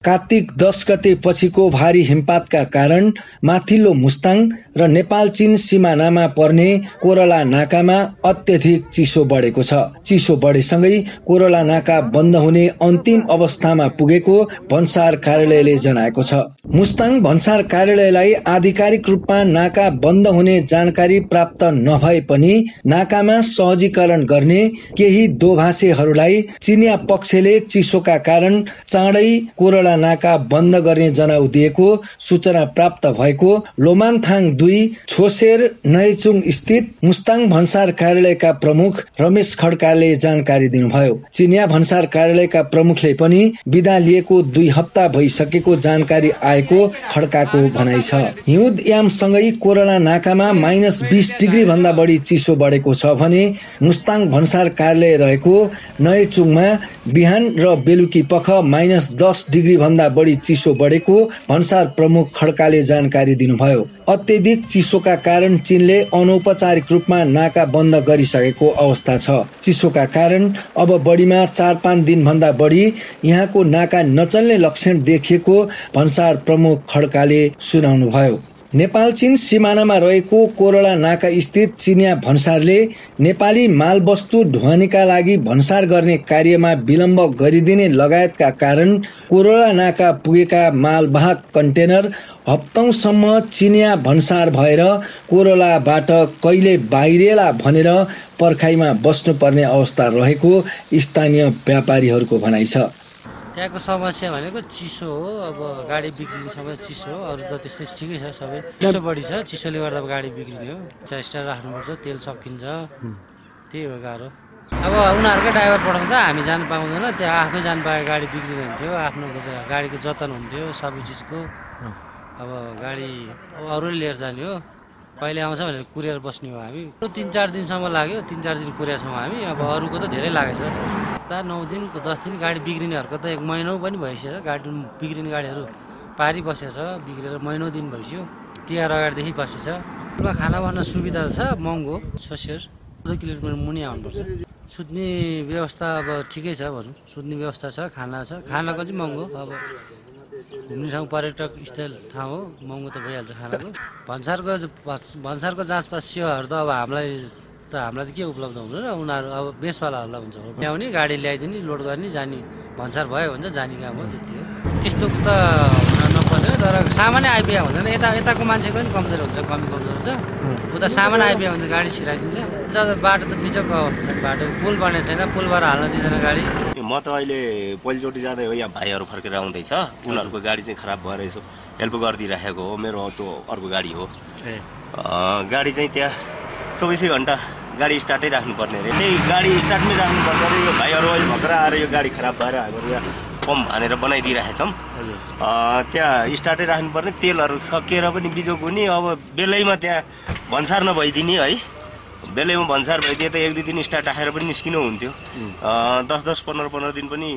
कार्तिक 10 गते पछिको भारी हिमपातका कारण माथिल्लो मुस्ताङ र नेपाल चीन सिमानामा पर्ने कोरला नाकामा अत्यधिक चिसो बढेको छ। चिसो बढेसँगै कोरला नाका बन्द हुने अन्तिम अवस्थामा पुगेको भन्सार कार्यालयले जनाएको छ। मुस्ताङ भन्सार कार्यालयलाई आधिकारिक रूपमा नाका बन्द हुने जानकारी प्राप्त नभए पनि नाकामा सहजीकरण गर्ने केही दोभाषेहरूलाई चिनिया पक्षले चिसोका कारण चाँडै कोरला नाका बन्द गर्ने जनाउ दिएको सूचना प्राप्त भएको लोमानथाङ 2 छोसेर नयचुङ स्थित मुस्ताङ भन्सार कार्यालयका प्रमुख रमेश खड्काले जानकारी दिनुभयो। चिनिया भन्सार कार्यालयका प्रमुखले पनि बिदा लिएको 2 हप्ता भइसकेको जानकारी आएको खड्काको भनाइ छ। हिउँदयामसँगै कोरला नाकामा -20 डिग्री भन्दा बढी चिसो बढेको छ भने मुस्ताङ भन्सार कार्यालय रहेको नयचुङमा बिहान र बेलुकी पख -10 डिग्री भन्दा बढी चिसो बढेको भन्सार प्रमुख खड्काले जानकारी दिनुभयो। अत्यधिक चिसोका कारण चीनले अनौपचारिक रूपमा नाका बन्द गरिसकेको अवस्था छ। चिसोका कारण अब बढीमा 4-5 दिन भन्दा बढी यहाँको नाका नचल्ने लक्षण देखिएको भन्सार प्रमुख खड्काले सुनाउनुभयो। नेपाल चीन सिमानामा रहेको कोरला नाका स्थित चिनिया भन्सारले नेपाली मालवस्तु ढुवानीका लागि भन्सार गर्ने कार्यमा विलम्ब गरिदिने लगायतका कारण कोरला नाका पुगेका मालवाहक कन्टेनर हप्तौंसम्म चिनिया भन्सार भएर कोरलाबाट कहिले बाहिरिएला भनेर पर्खाइमा बस्नुपर्ने अवस्था रहेको स्थानीय व्यापारीहरूको भनाइ छ। त्यहाँको समस्या भनेको चिसो हो। अब गाडी बिग्रिने समय चिसो हो, अरू त त्यस्तै ठिकै छ। सबै चिसो बढी छ, चिसोले गर्दा गाडी बिग्रिने हो। 4 स्टार राख्नुपर्छ, तेल सकिन्छ, त्यही हो गाह्रो। अब उनीहरूकै ड्राइभर पठाउँछ, हामी जान पाउँदैन। त्यहाँ आफै जान पाए गाडी बिग्रिँदैन थियो, आफ्नो गाडीको जतन हुन्थ्यो सबै चिजको। अब गाडी अरूले लिएर जाने हो, कहिले आउँछ भनेर कुरियर बस्ने हो हामी। 3-4 दिनसम्म लाग्यो, 3-4 दिन कुरियर छौँ हामी। अब अरूको त धेरै लागेछ, 9 दिन 10 दिन। गाडी बिग्रिनेहरूको त 1 महिना पनि भइसक्यो। गाडी बिग्रिने गाडीहरू पारी बसेको छ, बिग्रेर महिनौ दिन भइसक्यो। तिहार अगाडिदेखि बसेछ। खाना बन्न सुविधा छ, महँगो छोसेर 14 किलोमिटर मुनि आउनुपर्छ। सुत्ने व्यवस्था अब ठिकै छ भनौँ, सुत्ने व्यवस्था छ, खाना छ। खानाको चाहिँ महँगो। अब घुम्ने ठाउँ पर्यटक स्थल ठाउँ हो, महँगो त भइहाल्छ खानाको। भन्सारको जाँचपास सेवाहरू त अब हामीलाई त के उपलब्ध हुँदैन। उनीहरू अब बेसवालाहरूलाई हुन्छ, ल्याउने गाडी ल्याइदिने, लोड गर्ने, जाने। भन्सार भयो भन्छ जाने काम हो, त्यति हो। त्यस्तो त हुन नपर्ने, तर सामान्य आइपुग्यो हुँदैन। यताको मान्छेको पनि कमजोर हुन्छ, कमी कमजोर हुन्छ। उता सामान आइपुग्यो भने गाडी छिराइदिन्छ। बाटो त बिचको अवस्था छ, बाटो पुल बनेको छैन, पुलबाट हाल्न दिँदैन गाडी। म त अहिले पहिलोचोटि जाँदै हो, यहाँ भाइहरू फर्केर आउँदैछ। उनीहरूको गाडी चाहिँ खराब भएर यसो हेल्प गरिदिइराखेको हो। मेरो त्यो अर्को गाडी हो। गाडी चाहिँ त्यहाँ 24 घन्टा गाडी स्टार्टै राख्नुपर्ने अरे। त्यही गाडी स्टार्टमै राख्नुपर्छ अरे। यो भाइहरू अहिले भर्खर आएर यो गाडी खराब भएर हाम्रो यहाँ पम्प हानेर बनाइदिइरहेको छौँ। त्यहाँ स्टार्टै राख्नुपर्ने। तेलहरू सकेर पनि बिजोग हुने। अब बेलैमा त्यहाँ भन्सार नभइदिने है। बेलैमा भन्सार भइदिए त 1-2 दिन स्टार्ट राखेर पनि निस्किनु हुन्थ्यो। 10-10, 15-15 दिन पनि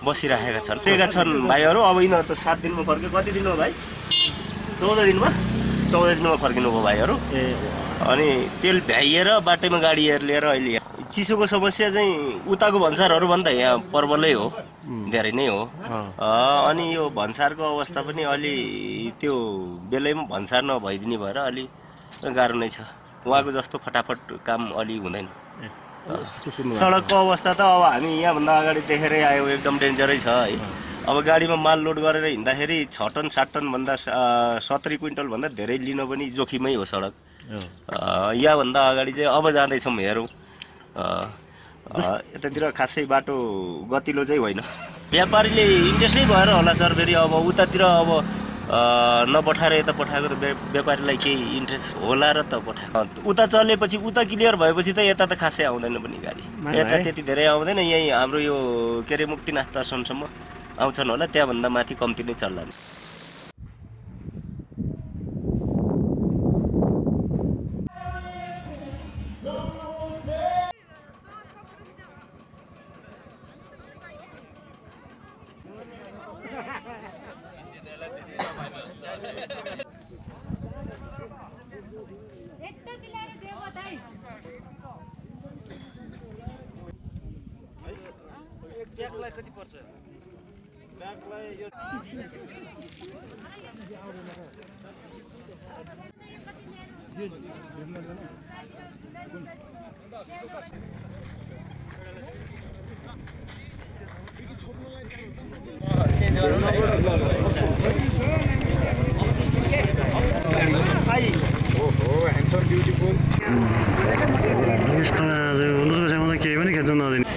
बसिराखेका छन् भाइहरू। अब यिनीहरू त 7 दिनमा फर्क्यो। कति दिनमा भाइ? 14 दिनमा 14 दिनमा फर्किनु भयो भाइहरू। अनि तेल भ्याइएर बाटैमा गाडी लिएर अहिले चिसोको समस्या चाहिँ उताको भन्सारहरू भन्दा यहाँ पर्वलै हो, धेरै नै हो। अनि यो भन्सारको अवस्था पनि अलि त्यो बेलैमा भन्सार नभइदिने भएर अलि गाह्रो नै छ। उहाँको जस्तो फटाफट काम अलि हुँदैन। सडकको अवस्था त अब हामी यहाँभन्दा अगाडि देखेरै आयो, एकदम डेन्जरै छ है। अब गाडीमा माल लोड गरेर हिँड्दाखेरि 6 टन 7 टन भन्दा 70 क्विन्टल भन्दा धेरै लिन पनि जोखिमै हो सडक। यहाँभन्दा अगाडि चाहिँ अब जाँदैछौँ हेरौँ। यतातिर खासै बाटो गतिलो चाहिँ होइन। व्यापारीले इन्ट्रेस्टै भएर होला सर। फेरि अब उतातिर अब नपठाएर यता पठाएको त व्यापारीलाई केही इन्ट्रेस्ट होला र त पठाएको। उता चलेपछि, उता क्लियर भएपछि त यता त खासै आउँदैन पनि गाडी। यता त्यति धेरै आउँदैन। यहीँ हाम्रो यो के अरे मुक्तिनाथ दर्शनसम्म आउँछन् होला, त्यहाँभन्दा माथि कम्ती नै चल्ला। ट्यागलाई कति पर्छ? ट्याग केही पनि खेल्नु नदिने